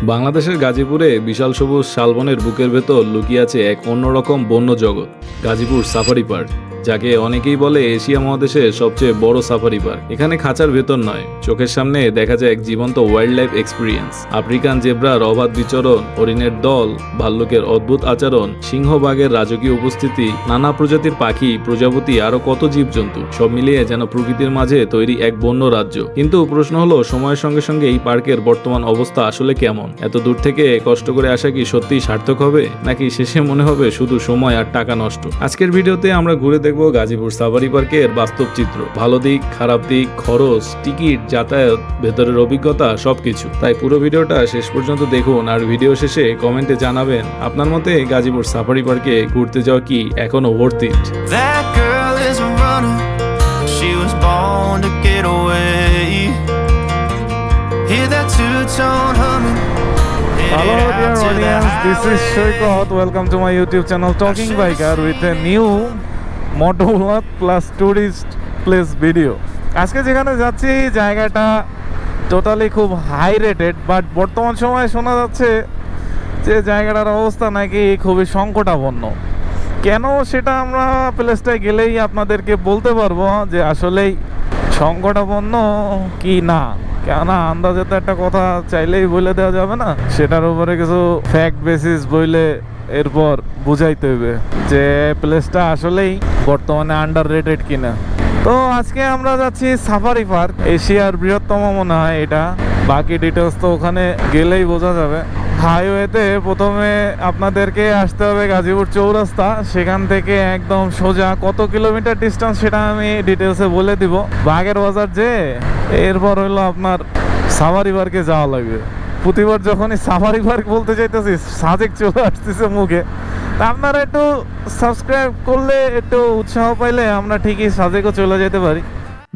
বাংলাদেশের গাজীপুরে বিশাল সবুজ শালবনের বুকের ভেতর লুকিয়ে আছে এক অন্যরকম বন্য জগৎ, গাজীপুর সাফারি পার্ক, যাকে অনেকেই বলে এশিয়া মহাদেশের সবচেয়ে বড় সাফারি পার্ক। এখানে খাঁচার ভেতর নয়, চোখের সামনে দেখা যায় এক জীবন্ত ওয়াইল্ড লাইফ এক্সপিরিয়েন্স। আফ্রিকান জেব্রার অবাধ বিচরণ, হরিণের দল, ভাল্লুকের অদ্ভুত আচরণ, সিংহবাঘের রাজকীয় উপস্থিতি, নানা প্রজাতির পাখি, প্রজাপতি, আরো কত জীবজন্তু, সব মিলিয়ে যেন প্রকৃতির মাঝে তৈরি এক বন্য রাজ্য। কিন্তু প্রশ্ন হলো, সময়ের সঙ্গে সঙ্গে এই পার্কের বর্তমান অবস্থা আসলে কেমন? এত দূর থেকে কষ্ট করে আসা কি সত্যিই সার্থক হবে, নাকি শেষে মনে হবে শুধু সময় আর টাকা নষ্ট? আজকের ভিডিওতে আমরা ঘুরে দেখব গাজীপুর সাফারি পার্কের বাস্তব চিত্র, ভালো দিক, খারাপ দিক, খরচ, টিকিট, যাতায়াত, ভেতরের অভিজ্ঞতা, সবকিছু। তাই পুরো ভিডিওটা শেষ পর্যন্ত দেখুন, আর ভিডিও শেষে কমেন্টে জানাবেন আপনার মতে গাজীপুর সাফারি পার্কে ঘুরতে যাওয়া কি এখনো worth it. That girl is a runner, she was born to get away. Hear that two-tone humming. Hello dear audience, this is Shoykot. Welcome to my YouTube channel Talking Biker with a new motovlog plus tourist place video. আজকে যেখানে যাচ্ছি জায়গাটা totally খুব high rated, but বর্তমান সময়ে শোনা যাচ্ছে যে জায়গাটার অবস্থা নাকি খুবই সংকটাপন্ন। কেন সেটা আমরা প্লেসটায় গেলেই আপনাদেরকে বলতে পারবো যে আসলেই সংকটাপন্ন কি না। কেননা আন্দাজে তো একটা কথা চাইলেই বলে দেওয়া যাবে না, সেটার উপরে কিছু ফ্যাক্ট বেসিস বইলে এরপর বুঝাইতে হবে যে প্লেসটা আসলেই বর্তমানে আন্ডার রেটেড কিনা। তো আজকে আমরা যাচ্ছি সাফারি পার্ক, এশিয়ার বৃহত্তম মনে হয় এটা। বাকি ডিটেলস তো ওখানে গেলেই বোঝা যাবে। হাইওয়েতে প্রথমে আপনাদেরকে আসতে হবে গাজীপুর চৌরাস্তা, সেখান থেকে একদম সোজা কত কিলোমিটার ডিস্টেন্স সেটা আমি ডিটেলসে বলে দিব। বাগের বাজার যে এরপর হইলো আপনার সাফারি পার্কে যাওয়া লাগবে। প্রতিবার যখনই সাফারি পার্ক বলতে চাইতেছি সাজেক চলে আসতেছে মুখে। তা আপনারা একটু সাবস্ক্রাইব করলে, একটু উৎসাহ পাইলে আমরা ঠিকই সাজেকও চলে যেতে পারি।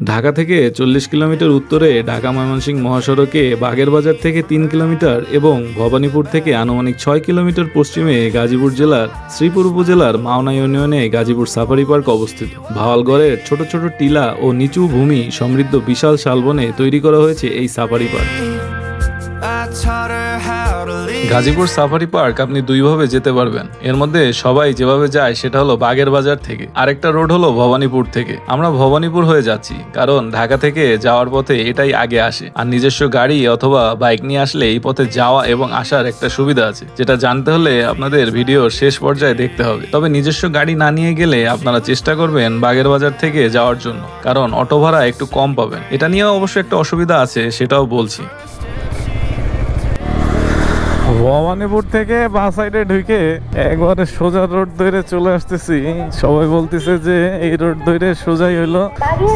ঢাকা থেকে 40 কিলোমিটার উত্তরে ঢাকা ময়মনসিংহ মহাসড়কে বাগের বাজার থেকে 3 কিলোমিটার এবং ভবানীপুর থেকে আনুমানিক 6 কিলোমিটার পশ্চিমে গাজীপুর জেলার শ্রীপুর উপজেলার মাওনা ইউনিয়নে গাজীপুর সাফারি পার্ক অবস্থিত। ভাওয়ালগড়ের ছোট ছোট টিলা ও নিচু ভূমি সমৃদ্ধ বিশাল শালবনে তৈরি করা হয়েছে এই safari park. I taught her how to live. Gazipur safari park আপনি দুইভাবে যেতে পারবেন। এর মধ্যে সবাই যেভাবে যায় সেটা হলো বাগের বাজার থেকে, আরেকটা রোড হলো ভবানীপুর থেকে। আমরা ভবানীপুর হয়ে যাচ্ছি, কারণ ঢাকা থেকে যাওয়ার পথে এটাই আগে আসে। আর নিজস্ব গাড়ি অথবা বাইক নিয়ে আসলে এই পথে যাওয়া এবং আসার একটা সুবিধা আছে, যেটা জানতে হলে আপনাদের ভিডিওর শেষ পর্যায়ে দেখতে হবে। তবে নিজস্ব গাড়ি না নিয়ে গেলে আপনারা চেষ্টা করবেন বাগের বাজার থেকে যাওয়ার জন্য, কারণ অটো ভাড়া একটু কম পাবেন। এটা নিয়েও অবশ্য একটা অসুবিধা আছে, সেটাও বলছি। ভবানীপুর থেকে বা সাইডে ঢুকে একবারে সোজা রোড ধরে চলে আসতেছি। সবাই বলতেছে যে এই রোড ধরে সোজাই হইলো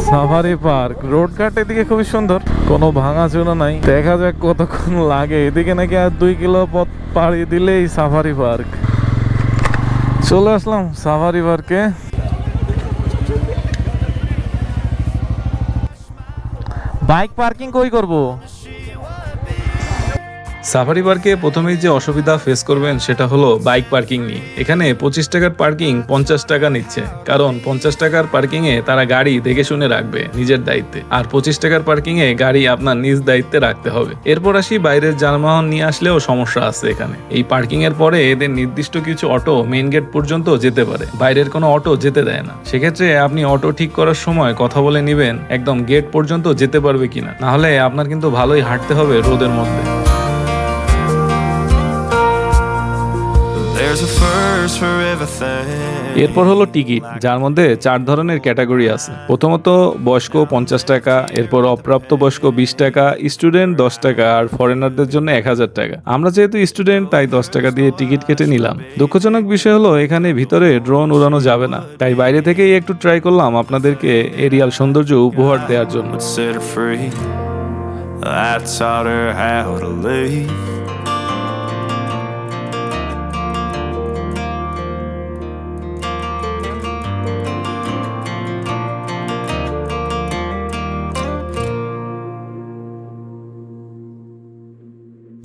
সাফারি পার্ক। রোড ঘাট এদিকে খুবই সুন্দর, কোনো ভাঙাচোরা নাই। দেখা যাক কতক্ষণ লাগে। এদিকে নাকি আর 2 কিলো পথ পাড়ি দিলেই সাফারি পার্ক। চলে আসলাম সাফারি পার্কে। বাইক পার্কিং কই করবো? সাফারি পার্কে প্রথমেই যে অসুবিধা ফেস করবেন সেটা হলো বাইক পার্কিং নিয়ে। এখানে 25 টাকার পার্কিং 50 টাকা নিচ্ছে, কারণ 50 টাকার পার্কিং এ তারা গাড়ি দেখে শুনে রাখবে নিজের দায়িত্বে, আর 25 টাকার পার্কিং এ গাড়ি আপনার নিজ দায়িত্বে রাখতে হবে। এরপর আসি বাইরের যানবাহন নিয়ে আসলেও সমস্যা আছে এখানে। এই পার্কিং এর পরে এদের নির্দিষ্ট কিছু অটো মেইন গেট পর্যন্ত যেতে পারে, বাইরের কোনো অটো যেতে দেয় না। সেক্ষেত্রে আপনি অটো ঠিক করার সময় কথা বলে নিবেন একদম গেট পর্যন্ত যেতে পারবে কিনা, না হলে আপনার কিন্তু ভালোই হাঁটতে হবে রোদের মধ্যে। There's a first for everything. এরপর হলো টিকিট, যার মধ্যে 4 ধরনের ক্যাটাগরি আছে। প্রথমত বয়স্ক 50 টাকা, এরপর অপ্রাপ্ত বয়স্ক 20 টাকা, স্টুডেন্ট 10 টাকা, আর ফরেনারদের জন্য 1000 টাকা। আমরা যেহেতু স্টুডেন্ট তাই 10 টাকা দিয়ে টিকিট কেটে নিলাম। দুঃখজনক বিষয় হলো এখানে ভিতরে ড্রোন উড়ানো যাবে না, তাই বাইরে থেকেই একটু ট্রাই করলাম আপনাদেরকে এরিয়াল সৌন্দর্য উপহার দেওয়ার জন্য। Set her free. I taught her how to live.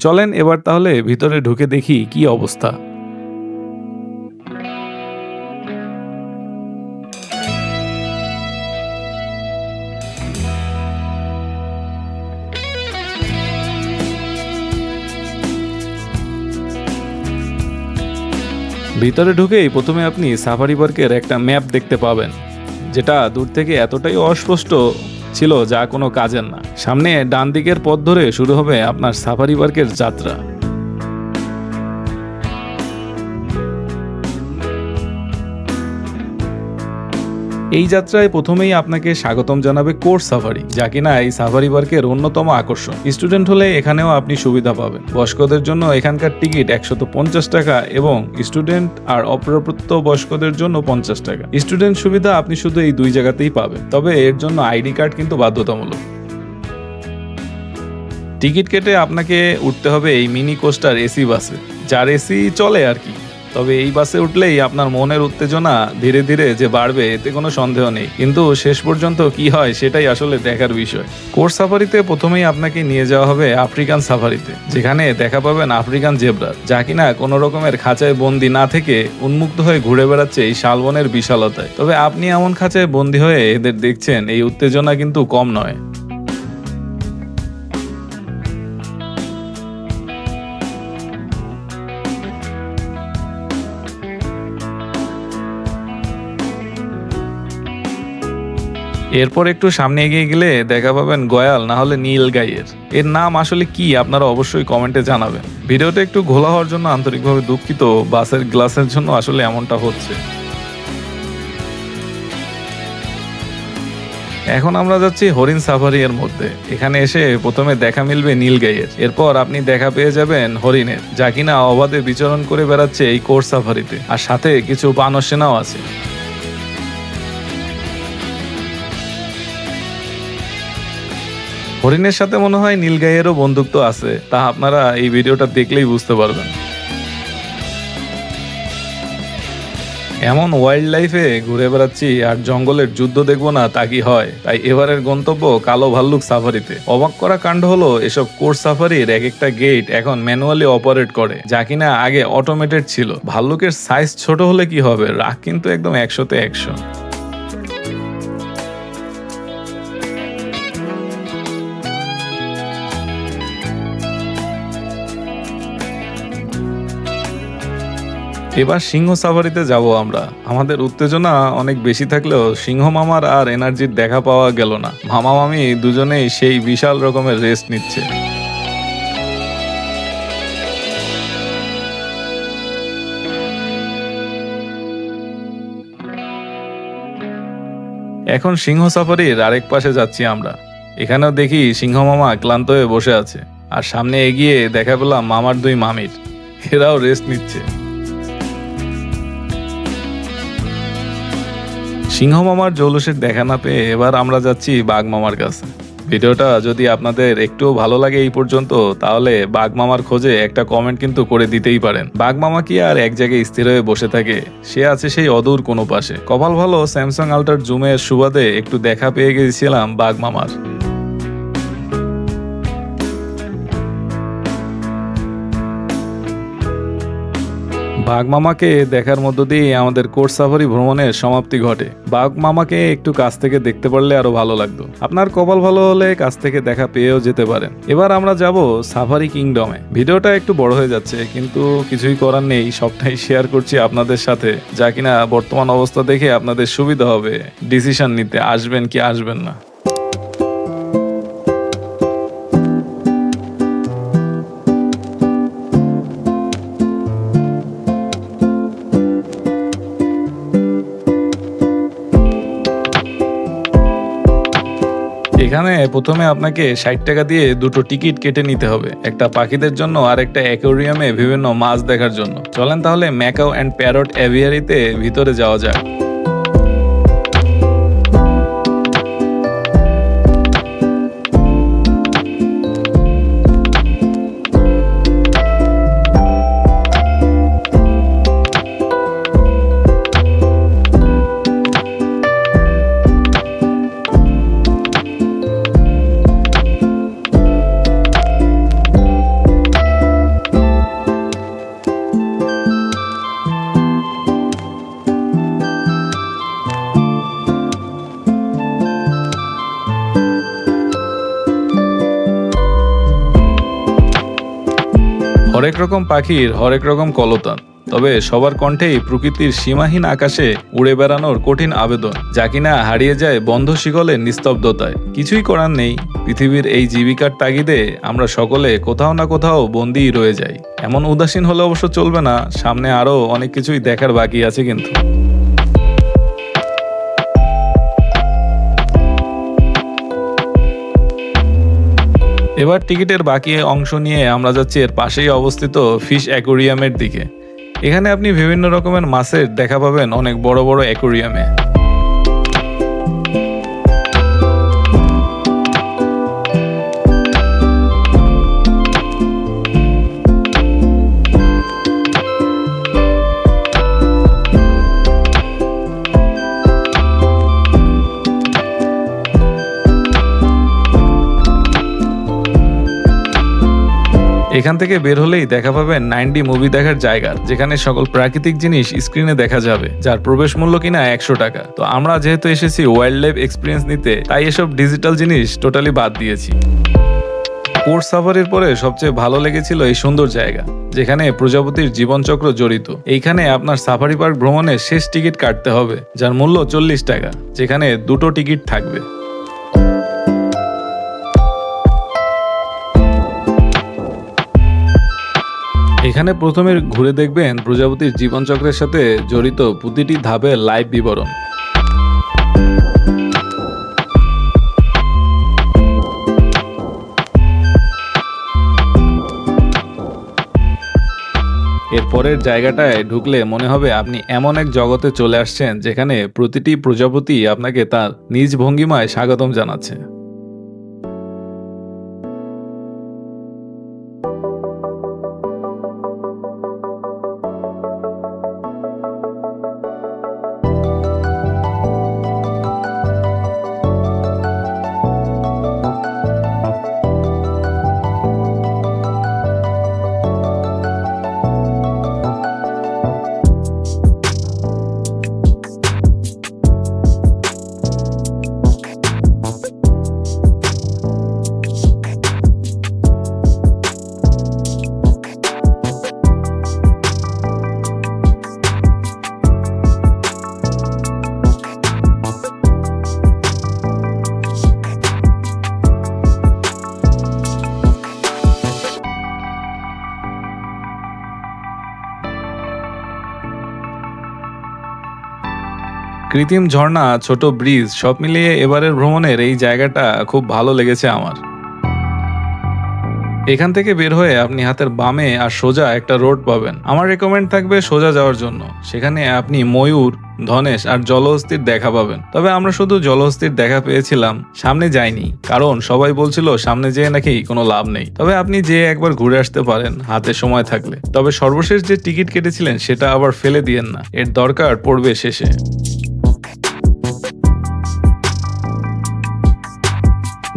চলেন এবার তাহলে ভিতরে ঢুকে দেখি কি অবস্থা। ভিতরে ঢুকেই প্রথমে আপনি সাফারি পার্কের একটা ম্যাপ দেখতে পাবেন, যেটা দূর থেকে এতটাই অস্পষ্ট ছিল যা কোনো কাজের না। সামনে ডান দিকের পথ ধরে শুরু হবে আপনার সাফারি পার্কের যাত্রা। এই যাত্রায় প্রথমেই আপনাকে স্বাগতম জানাবে কোর্স সাফারি, যা কিনা এই সাফারি পার্কের অন্যতম আকর্ষণ। স্টুডেন্ট হলে এখানেও আপনি সুবিধা পাবেন। বয়স্কদের জন্য এখানকার টিকিট 150 টাকা এবং স্টুডেন্ট আর অপ্রাপ্ত বয়স্কদের জন্য 50 টাকা। স্টুডেন্ট সুবিধা আপনি শুধু এই দুই জায়গাতেই পাবেন, তবে এর জন্য আইডি কার্ড কিন্তু বাধ্যতামূলক। টিকিট কেটে আপনাকে উঠতে হবে এই মিনি কোস্টার এসি বাসে, যার এসি চলে আর কি। তবে এই বাসে উঠলেই আপনার মনের উত্তেজনা ধীরে ধীরে যে বাড়বে এতে কোনো সন্দেহ নেই, কিন্তু শেষ পর্যন্ত কি হয় সেটাই আসলে দেখার বিষয়। কোর্স সাফারিতে প্রথমেই আপনাকে নিয়ে যাওয়া হবে আফ্রিকান সাফারিতে, যেখানে দেখা পাবেন আফ্রিকান জেব্রা, যা কিনা কোনো রকমের খাঁচায় বন্দি না থেকে উন্মুক্ত হয়ে ঘুরে বেড়াচ্ছে এই শালবনের বিশালতায়। তবে আপনি এমন খাঁচায় বন্দি হয়ে এদের দেখছেন, এই উত্তেজনা কিন্তু কম নয়। এরপর একটু সামনে এগিয়ে গেলে দেখা পাবেন গয়াল না হলে নীলগাইয়ের। এর নাম আসলে কি আপনারা অবশ্যই কমেন্টে জানাবেন। ভিডিওটা একটু ঘোলা হওয়ার জন্য আন্তরিকভাবে দুঃখিত, বাসের গ্লাসের জন্য আসলে এমনটা হচ্ছে। এখন আমরা যাচ্ছি হরিণ সাফারি এর মধ্যে। এখানে এসে প্রথমে দেখা মিলবে নীলগাইয়ের, এরপর আপনি দেখা পেয়ে যাবেন হরিণের, যা কিনা অবাধে বিচরণ করে বেড়াচ্ছে এই কোর্স সাফারিতে, আর সাথে কিছু বানর সেনাও আছে। হরিণের সাথে মনে হয় নীলগাইয়েরও বন্ধুত্ব আছে, তা আপনারা এই ভিডিওটা দেখলেই বুঝতে পারবেন। এমন ওয়াইল্ড লাইফে ঘুরে বেড়াচ্ছি আর জঙ্গলের যুদ্ধ দেখবো না তা কি হয়? তাই এবারের গন্তব্য কালো ভাল্লুক সাফারিতে। অবাক করা কাণ্ড হলো, এসব কোর্স সাফারির এক একটা গেট এখন ম্যানুয়ালি অপারেট করে, যা কিনা আগে অটোমেটেড ছিল। ভাল্লুকের সাইজ ছোট হলে কি হবে, রাগ কিন্তু একদম 100-তে 100। এবার সিংহ সাফারিতে যাব আমরা। আমাদের উত্তেজনা অনেক বেশি থাকলেও সিংহ মামার আর এনার্জির দেখা পাওয়া গেল না। মামা মামি দুজনেই সেই বিশাল রকমের রেস্ট নিচ্ছে। এখন সিংহ সাফারির আরেক পাশে যাচ্ছি আমরা। এখানেও দেখি সিংহ মামা ক্লান্ত হয়ে বসে আছে, আর সামনে এগিয়ে দেখা পেলাম মামার দুই মামির, এরাও রেস্ট নিচ্ছে। সিংহ মামার জৌলুসের দেখা না পেয়ে এবার আমরা যাচ্ছি বাঘ মামার কাছে। ভিডিওটা যদি আপনাদের একটুও ভালো লাগে এই পর্যন্ত, তাহলে বাঘ মামার খোঁজে একটা কমেন্ট কিন্তু করে দিতেই পারেন। বাঘ মামা কি আর এক জায়গায় স্থির হয়ে বসে থাকে? সে আছে সেই অদূর কোনো পাশে। কপাল ভালো স্যামসাং আল্ট্রার জুমের সুবাদে একটু দেখা পেয়ে গেছিলাম বাঘ মামার। বাঘ মামাকে দেখার মধ্য দিয়ে আমাদের কোর্স সাফারি ভ্রমণের সমাপ্তি ঘটে। বাঘ মামাকে একটু কাছ থেকে দেখতে পারলে আরো ভালো লাগতো। আপনার কপাল ভালো হলে কাছ থেকে দেখা পেয়েও যেতে পারেন। এবার আমরা যাব সাফারি কিংডমে। ভিডিওটা একটু বড় হয়ে যাচ্ছে, কিন্তু কিছুই করার নেই, সবটাই শেয়ার করছি আপনাদের সাথে, যা কিনা বর্তমান অবস্থা দেখে আপনাদের সুবিধা হবে ডিসিশন নিতে আসবেন কি আসবেন না। এখানে প্রথমে আপনাকে 60 টাকা দিয়ে দুটো টিকিট কেটে নিতে হবে, একটা পাখিদের জন্য আর একটা অ্যাকোয়ারিয়ামে বিভিন্ন মাছ দেখার জন্য। চলেন তাহলে ম্যাকাও অ্যান্ড প্যারট অ্যাভিয়ারিতে ভিতরে যাওয়া যাক। হরেক রকম পাখির হরেক রকম কলতান। তবে সবার কণ্ঠেই প্রকৃতির সীমাহীন আকাশে উড়ে বেড়ানোর কঠিন আবেদন, যা কিনা হারিয়ে যায় বন্ধ শিকলের নিস্তব্ধতায়। কিছুই করার নেই, পৃথিবীর এই জীবিকার তাগিদে আমরা সকলে কোথাও না কোথাও বন্দিই রয়ে যাই। এমন উদাসীন হলে অবশ্য চলবে না, সামনে আরো অনেক কিছুই দেখার বাকি আছে কিন্তু। এবার টিকিটের বাকি অংশ নিয়ে আমরা যাচ্ছি এর পাশেই অবস্থিত ফিশ অ্যাকোরিয়ামের দিকে। এখানে আপনি বিভিন্ন রকমের মাছের দেখা পাবেন অনেক বড় বড় অ্যাকোরিয়ামে। এখান থেকে বের হলেই দেখা পাবেন 9D মুভি দেখার জায়গা, যেখানে সকল প্রাকৃতিক জিনিস স্ক্রিনে দেখা যাবে, যার প্রবেশ মূল্য কিনা 100 টাকা। তো আমরা যেহেতু এসেছি ওয়াইল্ড লাইফ এক্সপিরিয়েন্স নিতে, তাই এসব ডিজিটাল জিনিস টোটালি বাদ দিয়েছি। কোর্ট সাফারির পরে সবচেয়ে ভালো লেগেছিল এই সুন্দর জায়গা, যেখানে প্রজাপতির জীবনচক্র জড়িত। এইখানে আপনার সাফারি পার্ক ভ্রমণের শেষ টিকিট কাটতে হবে, যার মূল্য 40 টাকা, যেখানে 2টো টিকিট থাকবে। এখানে প্রথমে ঘুরে দেখবেন প্রজাপতির জীবনচক্রের সাথে জড়িত প্রতিটি ধাপের লাইভ বিবরণ। এরপরের জায়গাটায় ঢুকলে মনে হবে আপনি এমন এক জগতে চলে আসছেন, যেখানে প্রতিটি প্রজাপতি আপনাকে তার নিজ ভঙ্গিমায় স্বাগতম জানাচ্ছে। কৃত্রিম ঝর্ণা, ছোট ব্রিজ, সব মিলিয়ে এবারের ভ্রমণের এই জায়গাটা খুব ভালো লেগেছে আমার। এখান থেকে বের হয়ে আপনি হাতের বামে আর সোজা একটা রোড পাবেন। আমার রেকমেন্ড থাকবে সোজা যাওয়ার জন্য। সেখানে আপনি ময়ূর, ধনেশ আর জলহস্তির দেখা পাবেন। তবে আমরা শুধু জলহস্তির দেখা পেয়েছিলাম, সামনে যাইনি, কারণ সবাই বলছিল সামনে যেয়ে নাকি কোনো লাভ নেই। তবে আপনি যেয়ে একবার ঘুরে আসতে পারেন হাতে সময় থাকলে। তবে সর্বশেষ যে টিকিট কেটেছিলেন সেটা আবার ফেলে দিয়েন না, এর দরকার পড়বে শেষে।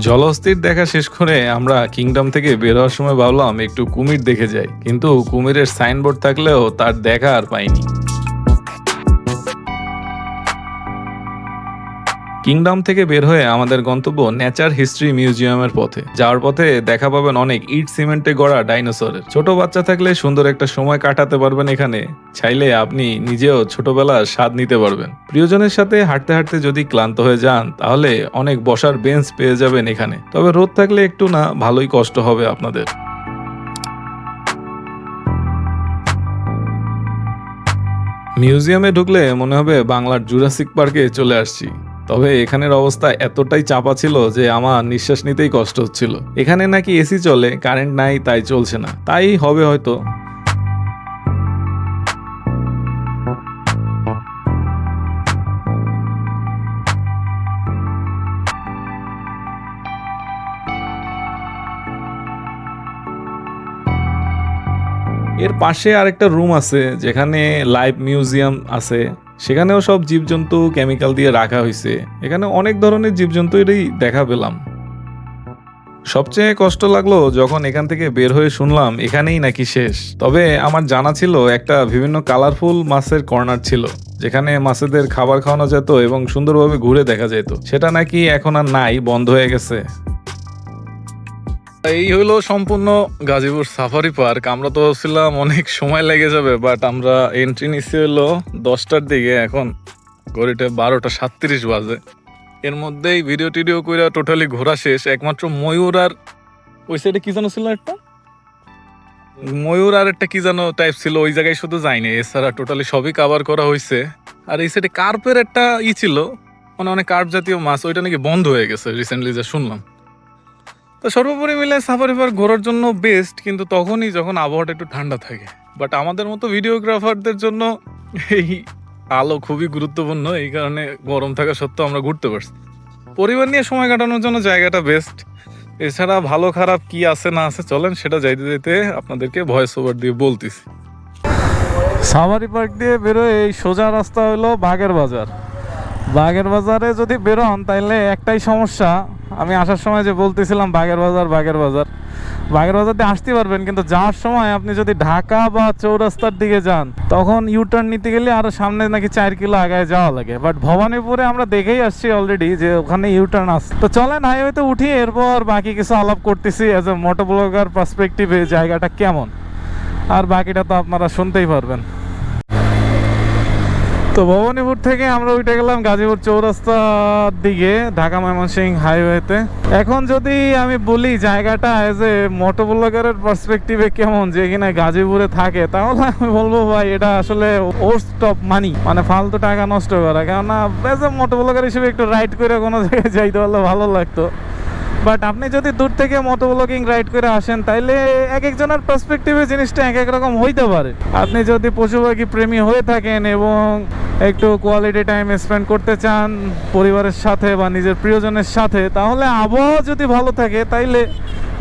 জলহস্তির দেখা শেষ করে আমরা কিংডম থেকে বের হওয়ার সময় ভাবলাম একটু কুমির দেখে যাই, কিন্তু কুমিরের সাইনবোর্ড থাকলেও তার দেখা আর পাইনি। কিংডম থেকে বের হয়ে আমাদের গন্তব্য নেচার হিস্ট্রি মিউজিয়ামের পথে। যাওয়ার পথে দেখা পাবেন অনেক ইট সিমেন্টে গড়া ডাইনোসরের। ছোট বাচ্চা থাকলে সুন্দর একটা সময় কাটাতে পারবেন এখানে। চাইলে আপনি নিজেও ছোটবেলার স্বাদ নিতে পারবেন। প্রিয়জনের সাথে হাঁটতে হাঁটতে যদি ক্লান্ত হয়ে যান, তাহলে অনেক বসার বেঞ্চ পেয়ে যাবেন এখানে। তবে রোদ থাকলে একটু না ভালোই কষ্ট হবে আপনাদের। মিউজিয়ামে ঢুকলে মনে হবে বাংলার জুরাসিক পার্কে চলে আসছি। তবে এখানের অবস্থা এতটাই চাপা ছিল যে আমার নিঃশ্বাস নিতেই কষ্ট হচ্ছিল। এখানে নাকি এসি চলে, কারেন্ট নাই, তাই চলছে না। তাই হবে হয়তো। এর পাশে আরেকটা রুম আছে, যেখানে লাইভ মিউজিয়াম আছে। সেখানেও সব জীবজন্তু কেমিক্যাল দিয়ে রাখা হয়েছে। এখানে অনেক ধরনের জীবজন্তুরই দেখা পেলাম। সবচেয়ে কষ্ট লাগলো যখন এখান থেকে বের হয়ে শুনলাম এখানেই নাকি শেষ। তবে আমার জানা ছিল একটা বিভিন্ন কালারফুল মাছের কর্নার ছিল, যেখানে মাছেদের খাবার খাওয়ানো যেত এবং সুন্দরভাবে ঘুরে দেখা যেত। সেটা নাকি এখন আর নাই, বন্ধ হয়ে গেছে। এই হলো সম্পূর্ণ গাজীপুর সাফারি পার্ক। আমরা তো ছিলাম অনেক সময় লেগে যাবে, বাট আমরা এন্ট্রি নিচ্ছি হলো 10টার দিকে, এখন ঘড়িতে 12:37 বাজে। এর মধ্যেই ভিডিও টিডিও করে টোটালি ঘোরা শেষ। একমাত্র ময়ূর আর ওই সাইডে কি যেন ছিল একটা ময়ূর আর একটা কি যেন টাইপ ছিল, ওই জায়গায় শুধু যাইনি, এছাড়া টোটালি সবই কাভার করা হয়েছে। আর এই সাইডে কার্পের একটা ছিল, মানে অনেক কার্প জাতীয় মাছ, ওইটা নাকি বন্ধ হয়ে গেছে রিসেন্টলি যা শুনলাম। তো সর্বোপরি মিলে সাফারি পার্ক ঘোরার জন্য বেস্ট, কিন্তু তখনই যখন আবহাওয়াটা একটু ঠান্ডা থাকে। বাট আমাদের মতো ভিডিওগ্রাফারদের জন্য এই আলো খুবই গুরুত্বপূর্ণ, এই কারণে গরম থাকা সত্ত্বেও আমরা ঘুরতে পারছি। পরিবার নিয়ে সময় কাটানোর জন্য জায়গাটা বেস্ট। এছাড়া ভালো খারাপ কি আছে না আছে চলেন সেটা যাইতে যাইতে আপনাদেরকে ভয়েস ওভার দিয়ে বলতেছি। সাফারি পার্ক দিয়ে বেরোয় এই সোজা রাস্তা হলো বাগের বাজার। বাগের বাজারে যদি বেরোন তাইলে একটাই সমস্যা, আমি আসার সময় যে বলতেছিলাম বাগের বাজার দিয়ে আসতে পারবেন, কিন্তু যাওয়ার সময় আপনি যদি ঢাকা বা চৌরাস্তার দিকে যান তখন ইউটার্ন নিতে গেলে আরো সামনে নাকি 4 কিলো আগায় যাওয়া লাগে। বাট ভবানীপুরে আমরা দেখেই আসছি অলরেডি যে ওখানে ইউটার্ন আছে। তো চলেন হাইওয়েতে উঠি, এরপর বাকি কিছু আলাপ করতেছি এজ এ মোটো ব্লগার পার্সপেক্টিভে জায়গাটা কেমন, আর বাকিটা তো আপনারা শুনতেই পারবেন। তো ভবানীপুর থেকে আমরা উঠে গেলাম গাজীপুর চৌরাস্তার দিকে, ঢাকা ময়মনসিংহ হাইওয়েতে। এখন যদি আমি বলি জায়গাটা এজ এ মোটো ব্লগারের পার্সপেক্টিভে কেমন, যে কিনা গাজীপুরে থাকে, তাহলে আমি বলবো ভাই এটা আসলে ওয়েস্ট অফ মানি, মানে ফালতু টাকা নষ্ট করা। কেননা এজ এ মোটো ব্লগার হিসেবে একটু রাইড করে কোনো জায়গায় যাইতে পারলে ভালো লাগতো। বাট আপনি যদি দূর থেকে মোটো ব্লগিং রাইড করে আসেন তাইলে এক একজনের পার্সপেক্টিভে জিনিসটা এক এক রকম হইতে পারে। আপনি যদি পশু পাখি প্রেমী হয়ে থাকেন এবং একটু কোয়ালিটি টাইম স্পেন্ড করতে চান পরিবারের সাথে বা নিজের প্রিয়জনের সাথে, তাহলে আবহাওয়া যদি ভালো থাকে তাইলে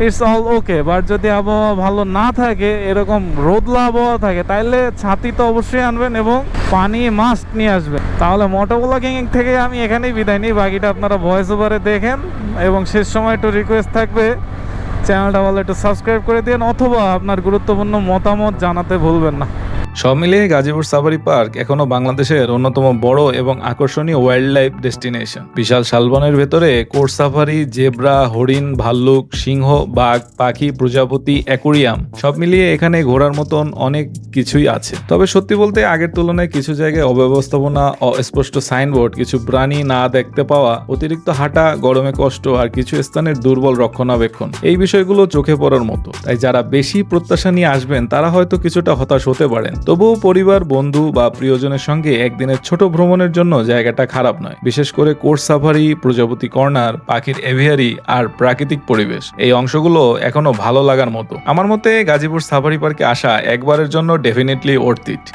ইটস অল ওকে। বাট যদি আবহাওয়া ভালো না থাকে, এরকম রোদলা আবহাওয়া থাকে, তাইলে ছাতি তো অবশ্যই আনবেন এবং পানি মাস্ট নিয়ে আসবেন। তাহলে মোটো ব্লগিং থেকে আমি এখানেই বিদায় নিই, বাকিটা আপনারা ভয়েস ওভারে দেখেন। এবং শেষ সময় একটু রিকোয়েস্ট থাকবে চ্যানেলটা ভালো একটু সাবস্ক্রাইব করে দিন, অথবা আপনার গুরুত্বপূর্ণ মতামত জানাতে ভুলবেন না। সব মিলিয়ে গাজীপুর সাফারি পার্ক এখনো বাংলাদেশের অন্যতম বড় এবং আকর্ষণীয় ওয়াইল্ড লাইফ ডেস্টিনেশন। বিশাল শালবনের ভেতরে কোর্স সাফারি, জেব্রা, হরিণ, ভাল্লুক, সিংহ, বাঘ, পাখি, প্রজাপতি, অ্যাকুরিয়াম, সব মিলিয়ে এখানে ঘোরার মতন অনেক কিছুই আছে। তবে সত্যি বলতে আগের তুলনায় কিছু জায়গায় অব্যবস্থাপনা, অস্পষ্ট সাইনবোর্ড, কিছু প্রাণী না দেখতে পাওয়া, অতিরিক্ত হাঁটা, গরমে কষ্ট, আর কিছু স্থানের দুর্বল রক্ষণাবেক্ষণ, এই বিষয়গুলো চোখে পড়ার মতো। তাই যারা বেশি প্রত্যাশা নিয়ে আসবেন তারা হয়তো কিছুটা হতাশ হতে পারেন। তবুও পরিবার, বন্ধু বা প্রিয়জনের সঙ্গে একদিনের ছোট ভ্রমণের জন্য জায়গাটা খারাপ নয়। বিশেষ করে কোর্স সাফারি, প্রজাপতি কর্নার, পাখির এভিয়ারি আর প্রাকৃতিক পরিবেশ, এই অংশগুলো এখনো ভালো লাগার মতো। আমার মতে গাজীপুর সাফারি পার্কে আসা একবারের জন্য ডেফিনেটলি ওর্থ ইট।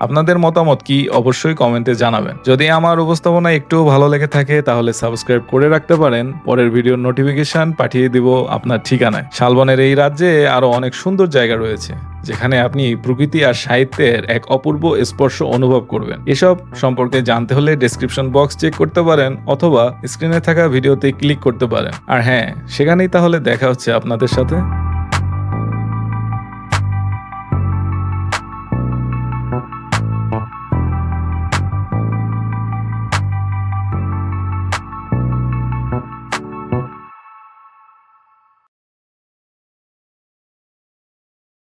আপনাদের মতামত কি অবশ্যই কমেন্টে জানাবেন। যদি আমার উপস্থাপনা একটু ভালো লেগে থাকে তাহলে সাবস্ক্রাইব করে রাখতে পারেন, পরের ভিডিওর নোটিফিকেশন পাঠিয়ে দিব আপনার ঠিকানায়। শালবনের এই রাজ্যে আরো অনেক সুন্দর জায়গা রয়েছে যেখানে আপনি প্রকৃতি আর সাহিত্যের এক অপূর্ব স্পর্শ অনুভব করবেন। এসব সম্পর্কে জানতে হলে ডেসক্রিপশন বক্স চেক করতে পারেন, অথবা স্ক্রিনে থাকা ভিডিওতে ক্লিক করতে পারেন। আর হ্যাঁ, সেখানেই তাহলে দেখা হচ্ছে আপনাদের সাথে।